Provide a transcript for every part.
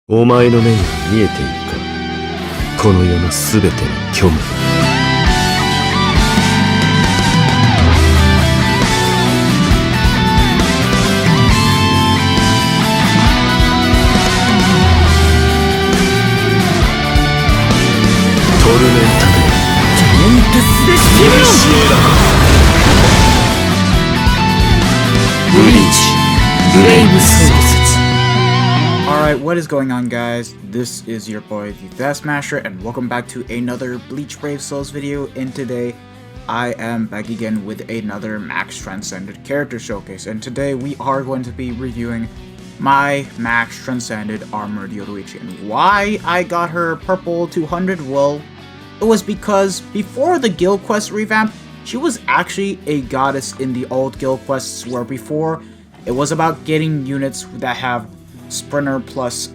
お前の目には見えているか、この世のすべての虚無。トルメンタでメンテスで死ぬ。ブリーチブレイブソウル。Alright, what is going on, guys? This is your boy, the Death Smasher, and welcome back to another Bleach Brave Souls video. And today, I am back again with another Max Transcended character showcase. And today, we are going to be reviewing my Max Transcended Armored Yoruichi. And why I got her purple 200? Well, it was because before the guild quest revamp, she was actually a goddess in the old guild quests, where before, it was about getting units that have Sprinter plus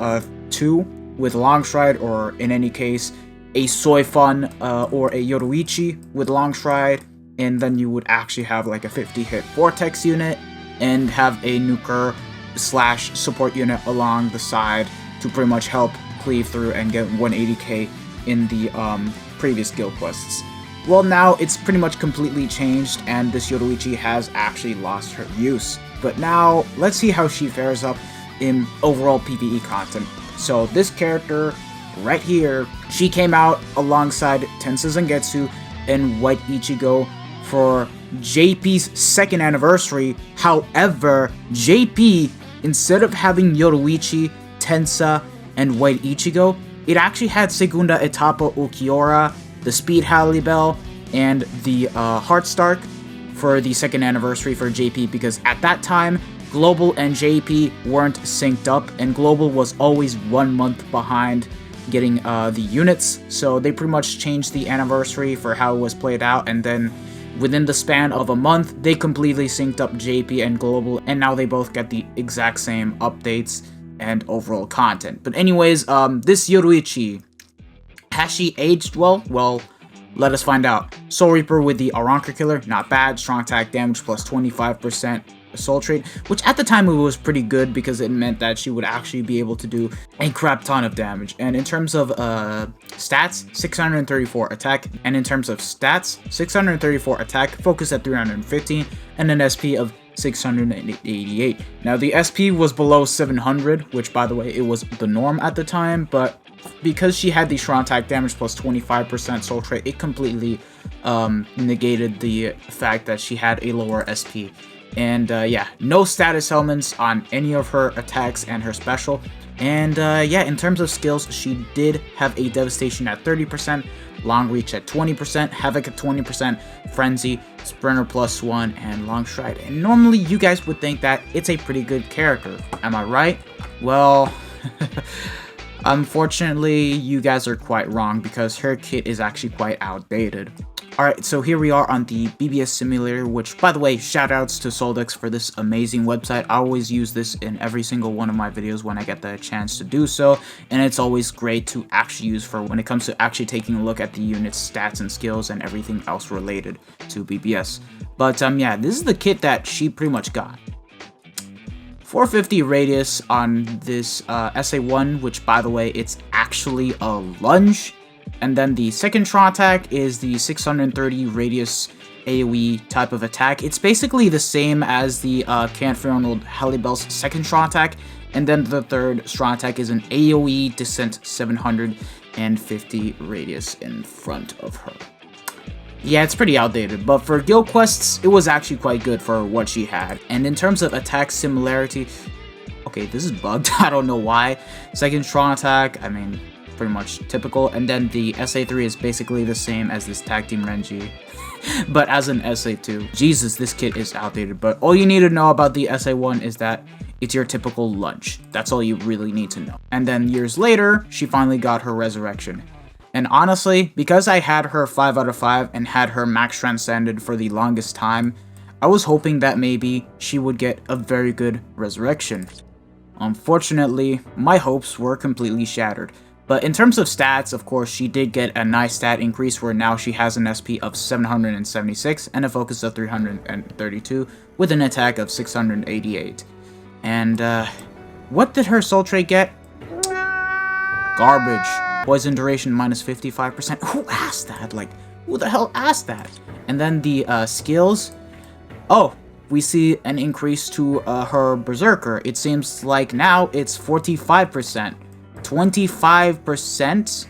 2 with long stride, or in any case a Soifun or a Yoruichi with long stride, and then you would actually have like a 50 hit vortex unit and have a nuker slash support unit along the side to pretty much help cleave through and get 180k in the previous guild quests. Well, now it's pretty much completely changed, and this Yoruichi has actually lost her use. But now let's see how she fares up in overall PvE content. So this character right here, she came out alongside Tensa Zangetsu and White Ichigo for JP's 2nd anniversary. However, JP, instead of having Yoruichi, Tensa, and White Ichigo, it actually had Segunda Etapa Ukiora, the Speed Halibel, and the Heartstark for the 2nd anniversary for JP, because at that time, Global and JP weren't synced up, and Global was always 1 month behind getting the units, so they pretty much changed the anniversary for how it was played out, and then within the span of a month, they completely synced up JP and Global, and now they both get the exact same updates and overall content. But anyways, this Yoruichi, has she aged well? Well, let us find out. Soul Reaper with the Aranka Killer, not bad. Strong attack damage plus 25%. Soul Trade, which at the time it was pretty good because it meant that she would actually be able to do a crap ton of damage. And in terms of stats, 634 attack, and in terms of stats, 634 attack, focus at 315, and an SP of 688. Now the SP was below 700, which by the way, it was the norm at the time, but because she had the strong attack damage plus 25% soul trait, it completely negated the fact that she had a lower SP. And yeah, no status elements on any of her attacks and her special. And yeah, in terms of skills, she did have a Devastation at 30%, Long Reach at 20%, Havoc at 20%, Frenzy, Sprinter plus 1, and Long Stride. And normally you guys would think that it's a pretty good character. Am I right? Well, unfortunately, you guys are quite wrong, because her kit is actually quite outdated. Alright, so here we are on the BBS simulator, which, by the way, shoutouts to Soldex for this amazing website. I always use this in every single one of my videos when I get the chance to do so, and it's always great to actually use for when it comes to actually taking a look at the unit's stats and skills and everything else related to BBS. But yeah, this is the kit that she pretty much got. 450 radius on this SA1, which, by the way, it's actually a lunge. And then the second Tron attack is the 630 radius AoE type of attack. It's basically the same as the Canfield Halibel's second Tron attack. And then the third Tron attack is an AoE Descent 750 radius in front of her. Yeah, it's pretty outdated, but for guild quests, it was actually quite good for what she had. And in terms of attack similarity, okay, this is bugged. I don't know why. Second Tron attack, I mean, pretty much typical. And then the SA3 is basically the same as this Tag Team Renji, but as an SA2. Jesus, this kit is outdated, but all you need to know about the SA1 is that it's your typical lunge. That's all you really need to know. And then years later, she finally got her resurrection. And honestly, because I had her 5 out of 5 and had her Max Transcended for the longest time, I was hoping that maybe she would get a very good resurrection. Unfortunately, my hopes were completely shattered. But in terms of stats, of course, she did get a nice stat increase, where now she has an SP of 776 and a focus of 332 with an attack of 688. And what did her soul trait get? garbage. Poison duration minus 55%. Who asked that? Like, who the hell asked that? And then the skills. Oh, we see an increase to her Berserker. It seems like now it's 45%. 25%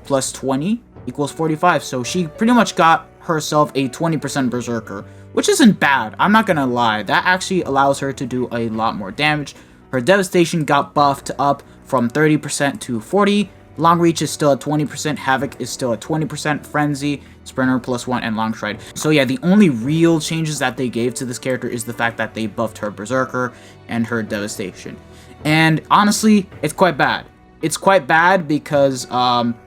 plus 20 equals 45. So she pretty much got herself a 20% Berserker, which isn't bad. I'm not gonna lie. That actually allows her to do a lot more damage. Her Devastation got buffed up from 30% to 40. Long Reach is still at 20%, Havoc is still at 20%, Frenzy, Sprinter +1, and Long Stride. So yeah, the only real changes that they gave to this character is the fact that they buffed her Berserker and her Devastation. And honestly, it's quite bad. It's quite bad because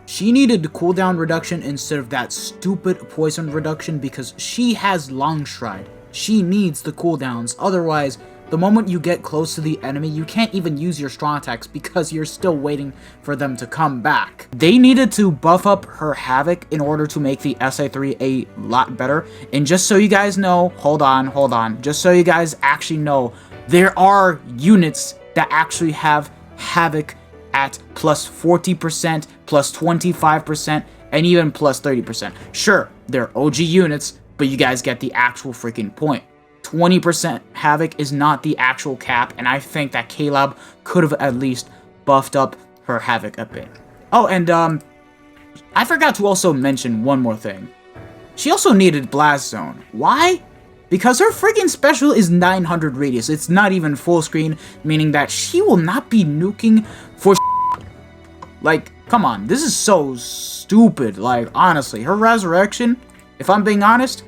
she needed the cooldown reduction instead of that stupid poison reduction because she has Long Stride. She needs the cooldowns, otherwise the moment you get close to the enemy, you can't even use your strong attacks because you're still waiting for them to come back. They needed to buff up her Havoc in order to make the SI3 a lot better. And just so you guys know, hold on. Just so you guys actually know, there are units that actually have Havoc at plus 40%, plus 25%, and even plus 30%. Sure, they're OG units, but you guys get the actual freaking point. 20% Havoc is not the actual cap, and I think that Caleb could have at least buffed up her Havoc a bit. Oh, and I forgot to also mention one more thing. She also needed Blast Zone. Why? Because her freaking special is 900 radius. It's not even full screen, meaning that she will not be nuking for like, come on, this is so stupid. Like, honestly, her Resurrection, if I'm being honest,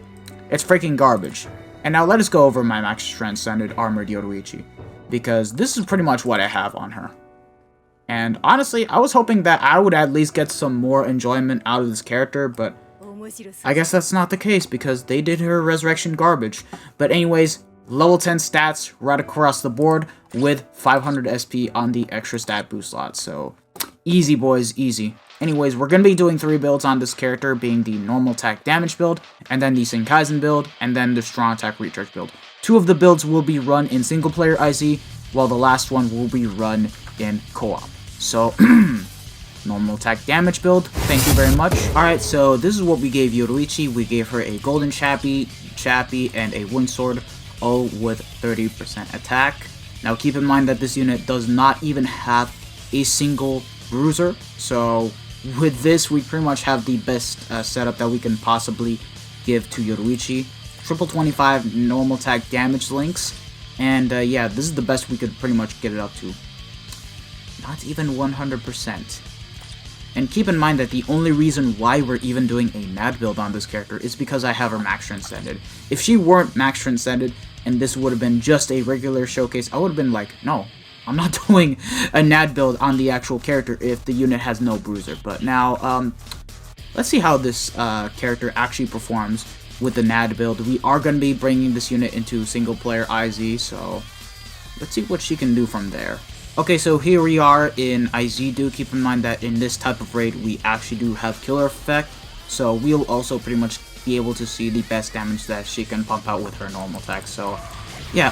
it's freaking garbage. And now let us go over my Max Transcended Armored Yoruichi, because this is pretty much what I have on her. And honestly, I was hoping that I would at least get some more enjoyment out of this character, but I guess that's not the case because they did her Resurrection garbage. But anyways, level 10 stats right across the board with 500 SP on the extra stat boost slot. So easy, boys, easy. Anyways, we're going to be doing 3 builds on this character, being the normal attack damage build, and then the Senkaizen build, and then the strong attack recharge build. 2 of the builds will be run in single player IZ, while the last one will be run in co-op. So, normal attack damage build, thank you very much. Alright, so this is what we gave Yoruichi. We gave her a golden chappie, and a wind sword, all with 30% attack. Now keep in mind that this unit does not even have a single bruiser, so with this, we pretty much have the best setup that we can possibly give to Yoruichi. Triple 25 normal attack damage links, and yeah, this is the best we could pretty much get it up to. Not even 100%. And keep in mind that the only reason why we're even doing a NAD build on this character is because I have her Max Transcended. If she weren't Max Transcended, and this would have been just a regular showcase, I would have been like, no, I'm not doing a NAD build on the actual character if the unit has no bruiser. But now, let's see how this character actually performs with the NAD build. We are going to be bringing this unit into single player IZ, so let's see what she can do from there. Okay, so here we are in IZ. Do keep in mind that in this type of raid, we actually do have killer effect, so we'll also pretty much be able to see the best damage that she can pump out with her normal attack. So yeah,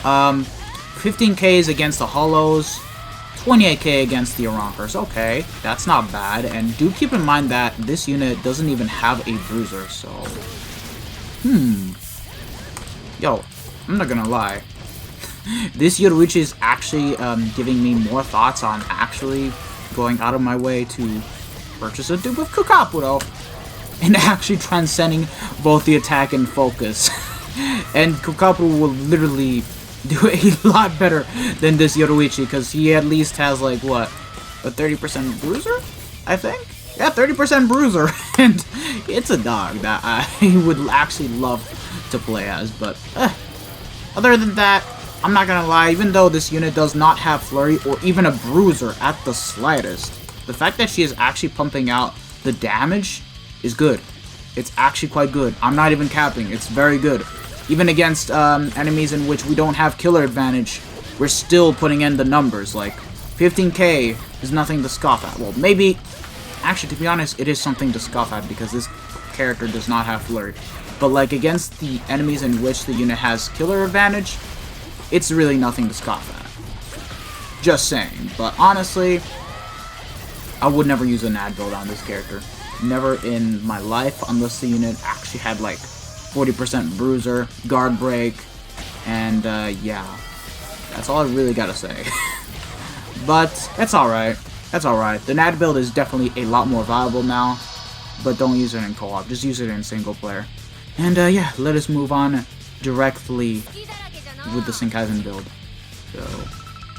15Ks against the Hollows, 28k against the Ronkers. Okay, that's not bad. And do keep in mind that this unit doesn't even have a bruiser, so yo, I'm not gonna lie. This Yoruichi is actually giving me more thoughts on actually going out of my way to purchase a dupe of Kukapuro and actually transcending both the attack and focus. And Kukapuro will literally do a lot better than this Yoruichi because he at least has like what, a 30% bruiser, I think? Yeah, 30% bruiser, and it's a dog that I would actually love to play as, but other than that, I'm not gonna lie, even though this unit does not have flurry or even a bruiser at the slightest, the fact that she is actually pumping out the damage is good. It's actually quite good. I'm not even capping, it's very good. Even against enemies in which we don't have killer advantage, we're still putting in the numbers. Like, 15k is nothing to scoff at. Well, maybe, actually, to be honest, it is something to scoff at because this character does not have flurry. But like, against the enemies in which the unit has killer advantage, it's really nothing to scoff at. Just saying. But honestly, I would never use an ad build on this character. Never in my life, unless the unit actually had like 40% bruiser, guard break, and yeah. That's all I really gotta say. But it's alright. That's alright. The NAD build is definitely a lot more viable now, but don't use it in co-op. Just use it in single player. And yeah, let us move on directly with the Senkaizen build. So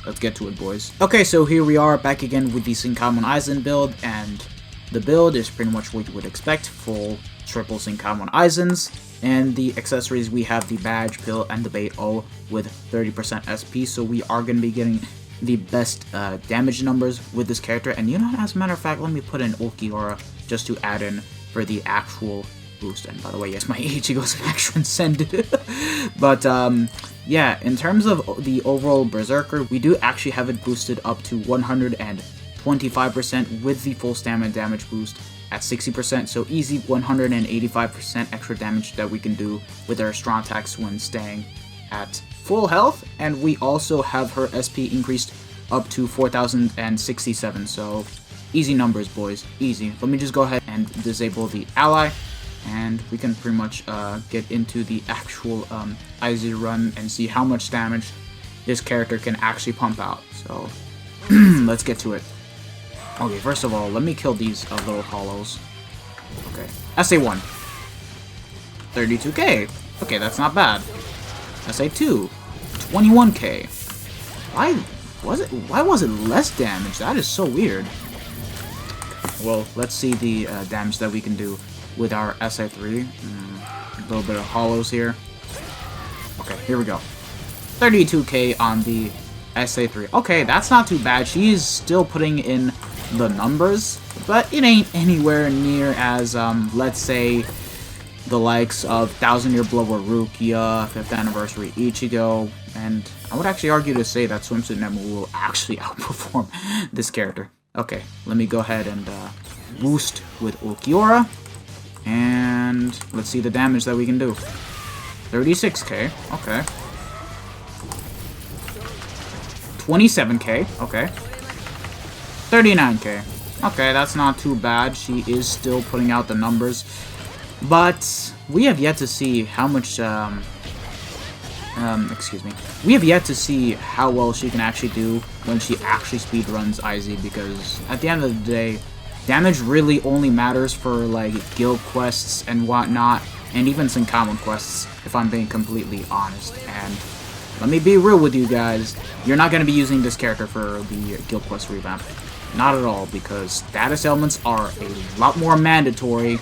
let's get to it, boys. Okay, so here we are back again with the Senkaizen build, and the build is pretty much what you would expect. Full triple Senkaizen Eisens, and the accessories, we have the badge, pill, and the bait all with 30% SP, so we are going to be getting the best damage numbers with this character. And you know, as a matter of fact, let me put in Ulquiorra just to add in for the actual boost. And by the way, yes, my Ichigo's Transcended. But yeah, in terms of the overall Berserker, we do actually have it boosted up to 125% with the full stamina damage boost at 60%, so easy 185% extra damage that we can do with our strong attacks when staying at full health. And we also have her SP increased up to 4067, so easy numbers, boys, easy. Let me just go ahead and disable the ally, and we can pretty much get into the actual IZ run and see how much damage this character can actually pump out. So let's get to it. Okay, first of all, let me kill these little hollows. Okay, SA1, 32k. Okay, that's not bad. SA2, 21k. Why was it less damage? That is so weird. Well, let's see the damage that we can do with our SA3. A little bit of hollows here. Okay, here we go. 32k on the SA3. Okay, that's not too bad. She is still putting in the numbers, but it ain't anywhere near as, let's say, the likes of 1000-Year Blower Rukia, 5th Anniversary Ichigo, and I would actually argue to say that Swimsuit Nemu will actually outperform this character. Okay, let me go ahead and boost with Ulquiorra, and let's see the damage that we can do. 36k, okay. 27k, okay. 39k. Okay, that's not too bad. She is still putting out the numbers. But we have yet to see how much, excuse me. We have yet to see how well she can actually do when she actually speedruns IZ, because at the end of the day, damage really only matters for, like, guild quests and whatnot, and even some common quests, if I'm being completely honest. And let me be real with you guys, you're not going to be using this character for the guild quest revamp. Not at all, because status elements are a lot more mandatory,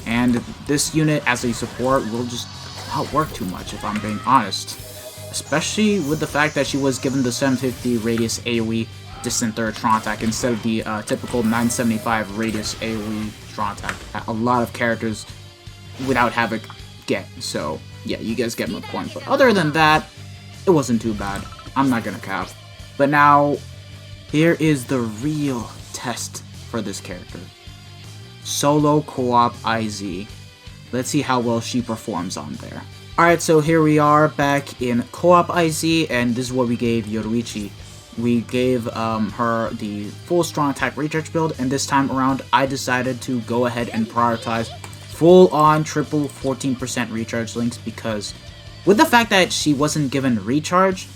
and this unit as a support will just not work too much, if I'm being honest. Especially with the fact that she was given the 750 radius AoE distant third strong attack instead of the typical 975 radius AoE strong attack that a lot of characters without Havoc get. So yeah, you guys get my point. But other than that, it wasn't too bad. I'm not gonna cap. But now, here is the real test for this character. Solo co-op IZ. Let's see how well she performs on there. Alright, so here we are back in co-op IZ, and this is what we gave Yoruichi. We gave her the full strong attack recharge build, and this time around I decided to go ahead and prioritize full-on triple 14% recharge links, because with the fact that she wasn't given recharge,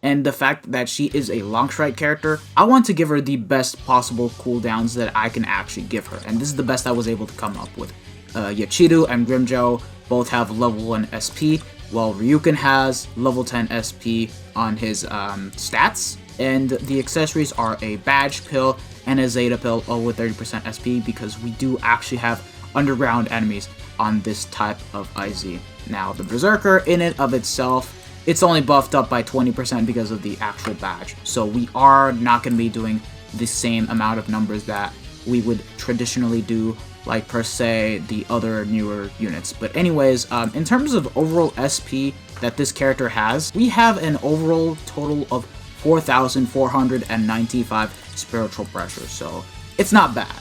and the fact that she is a long strike character, I want to give her the best possible cooldowns that I can actually give her, and this is the best I was able to come up with. Yachiru and Grimjo both have level 1 SP, while Ryuken has level 10 SP on his stats, and the accessories are a badge pill and a Zeta pill, all with 30% SP, because we do actually have underground enemies on this type of IZ. Now, the Berserker in and of itself, it's only buffed up by 20% because of the actual badge, so we are not going to be doing the same amount of numbers that we would traditionally do, like per se the other newer units. But anyways, in terms of overall SP that this character has, we have an overall total of 4,495 spiritual pressure, so it's not bad.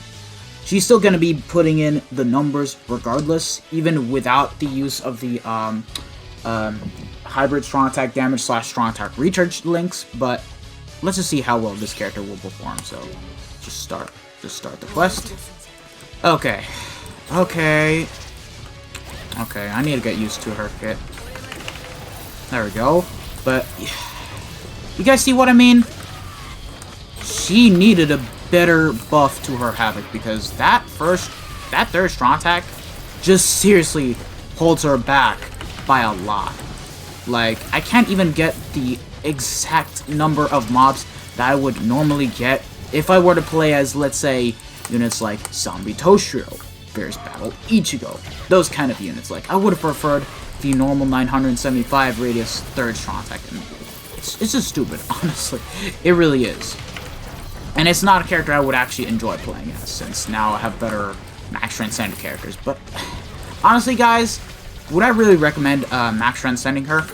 She's still going to be putting in the numbers regardless, even without the use of the hybrid strong attack damage / strong attack recharge links, but let's just see how well this character will perform. So Just start the quest. Okay. Okay. Okay, I need to get used to her kit. There we go. But you guys see what I mean? She needed a better buff to her Havoc because that third strong attack just seriously holds her back by a lot. Like, I can't even get the exact number of mobs that I would normally get if I were to play as, let's say, units like Zombie Toshiro, Fierce Battle Ichigo, those kind of units. Like, I would have preferred the normal 975 radius third strong attack. And it's just stupid, honestly. It really is. And it's not a character I would actually enjoy playing as, since now I have better Max Transcended characters. But honestly, guys, would I really recommend Max Transcending her?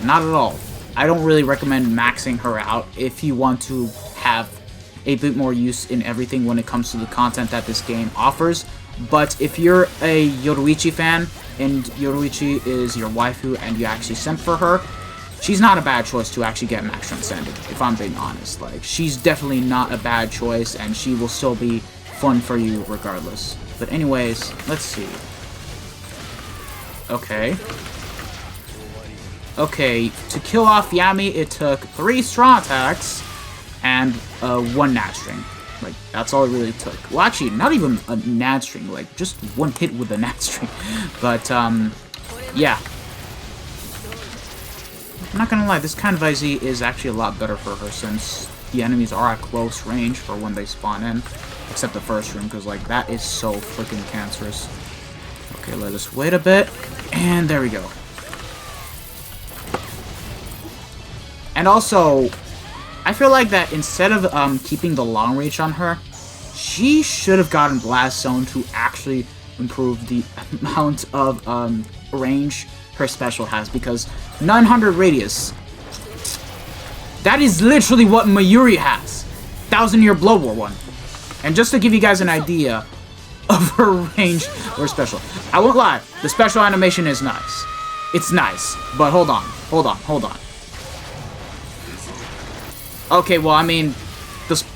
Not at all. I don't really recommend maxing her out if you want to have a bit more use in everything when it comes to the content that this game offers. But if you're a Yoruichi fan, and Yoruichi is your waifu and you actually simp for her, she's not a bad choice to actually get Max Transcended, if I'm being honest. Like, she's definitely not a bad choice, and she will still be fun for you regardless. But anyways, let's see. Okay. Okay, to kill off Yami, it took 3 strong attacks and 1 nat string. Like, that's all it really took. Well, actually, not even a nat string, like, just 1 hit with a nat string. But, yeah. I'm not gonna lie, this kind of IZ is actually a lot better for her since the enemies are at close range for when they spawn in. Except the first room, because, like, that is so freaking cancerous. Okay, let us wait a bit. And there we go. And also, I feel like that instead of keeping the long reach on her, she should have gotten Blast Zone to actually improve the amount of range her special has, because 900 radius, that is literally what Mayuri has. 1000-year Blood War one. And just to give you guys an idea of her range or special, I won't lie, the special animation is nice. It's nice, but hold on. Okay, well, I mean,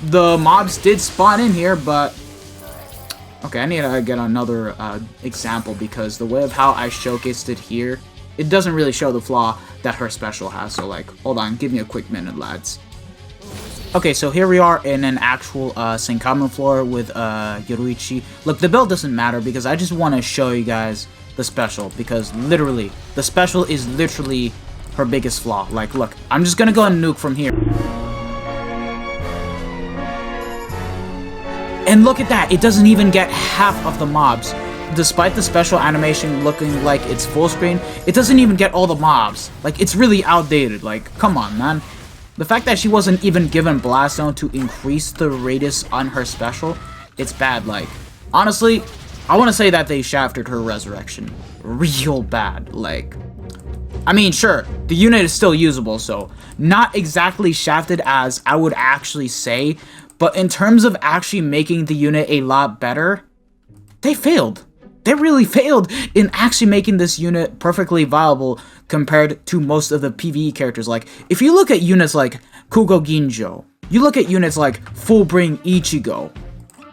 the mobs did spawn in here, but okay, I need to get another example, because the way of how I showcased it here, it doesn't really show the flaw that her special has. So, like, hold on, give me a quick minute, lads. Okay, so here we are in an actual Senkaizen floor with Yoruichi. Look, the build doesn't matter because I just want to show you guys the special, because literally, the special is literally her biggest flaw. Like, look, I'm just gonna go and nuke from here. And look at that, it doesn't even get half of the mobs. Despite the special animation looking like it's full screen, it doesn't even get all the mobs. Like, it's really outdated. Like, come on, man. The fact that she wasn't even given Blast Zone to increase the radius on her special, it's bad. Like, honestly, I want to say that they shafted her resurrection real bad. Like, I mean, sure, the unit is still usable, so not exactly shafted as I would actually say, but in terms of actually making the unit a lot better, they failed. They really failed in actually making this unit perfectly viable compared to most of the PvE characters. Like, if you look at units like Kugo Ginjo, you look at units like Fullbring Ichigo,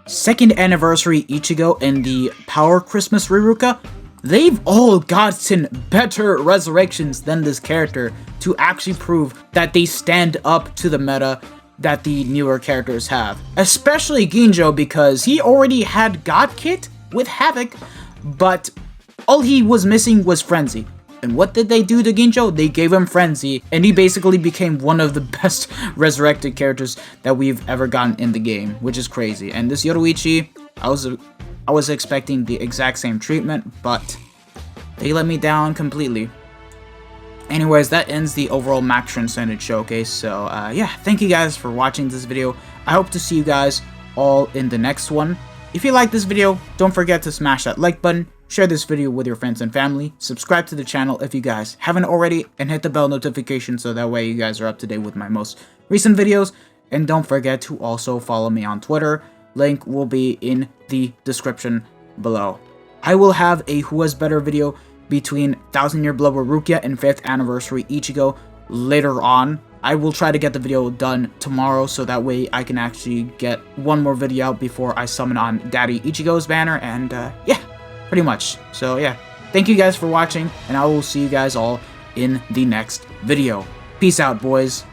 2nd Anniversary Ichigo, and the Power Christmas Riruka, they've all gotten better resurrections than this character to actually prove that they stand up to the meta that the newer characters have. Especially Ginjo, because he already had God Kit with Havoc, but all he was missing was Frenzy. And what did they do to Ginjo? They gave him Frenzy, and he basically became one of the best resurrected characters that we've ever gotten in the game, which is crazy. And this Yoruichi, I was expecting the exact same treatment, but they let me down completely. Anyways, that ends the overall Max Transcended showcase. So yeah, thank you guys for watching this video. I hope to see you guys all in the next one. If you like this video, don't forget to smash that like button, share this video with your friends and family, subscribe to the channel if you guys haven't already, and hit the bell notification so that way you guys are up to date with my most recent videos. And don't forget to also follow me on Twitter. Link will be in the description below. I will have a Who Has Better video between 1000-Year Blood War Rukia and 5th Anniversary Ichigo later on, I will try to get the video done tomorrow, so that way I can actually get one more video out before I summon on Daddy Ichigo's banner, and yeah, pretty much. So yeah, thank you guys for watching, and I will see you guys all in the next video. Peace out, boys.